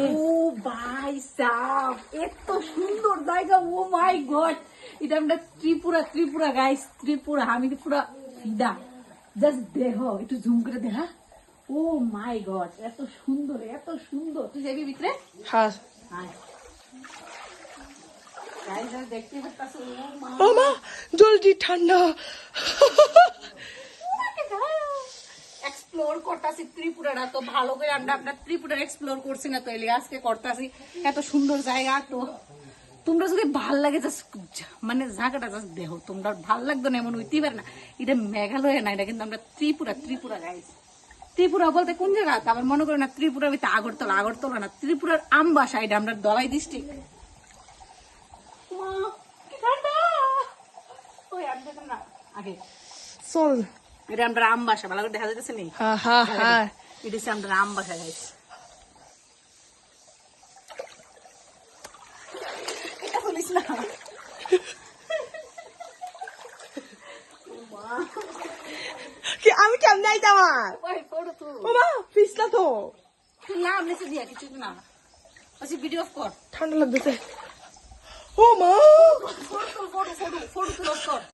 ও ভাই সাব, এত সুন্দর জায়গা, ও মাই গড। এটা আমরা ত্রিপুরা গাইস, ত্রিপুরা। আমি তো পুরা ফিদা। জাস্ট দেখো, একটু জুম করে দেখা। ও মাই গড, এত সুন্দর, এত সুন্দর। তুই যাবি ভিতরে? হ্যাঁ। গাইস দেখতে পাচ্ছ, ও মা, জলদি ঠান্ডা। এক্সপ্লোর করতেছি ত্রিপুরাটা তো ভালো করে। আমরা আপনার ত্রিপুরা এক্সপ্লোর করছি না, তো এলি আজকে করতেছি। এত সুন্দর জায়গা। তো তোমরা যদি ভাল লাগে মানে জায়গাটা জাস্ট দেখো, তোমরা ভাল লাগতো না এমন হইতেই পারে না। এটা মেঘালয় না, এটা কিন্তু আমরা ত্রিপুরা গাইছি। ত্রিপুরা বলতে কোন জায়গা? আবার মনে করো না ত্রিপুরার ভিতরে আগরতলা না, ত্রিপুরার আমবাসা। এটা আমরা দলাই ডিস্ট্রিক্ট। আগে চল। এটা আমরা আমবাসা, ভালো করে দেখা যাচ্ছে নি? হ্যাঁ হ্যাঁ হ্যাঁ। এটা হচ্ছে আমরা আমবাসা গাইছি। এটা বলিস না। কি আমি কেমনে আইতাম? ওই ফটো তো ও মা, পিছলা তো। নাম নিচে দিয়া কিছু না। আচ্ছা ভিডিও অফ কর। ঠান্ডা লাগতেছে। ও মা, ফটো তুলো কর।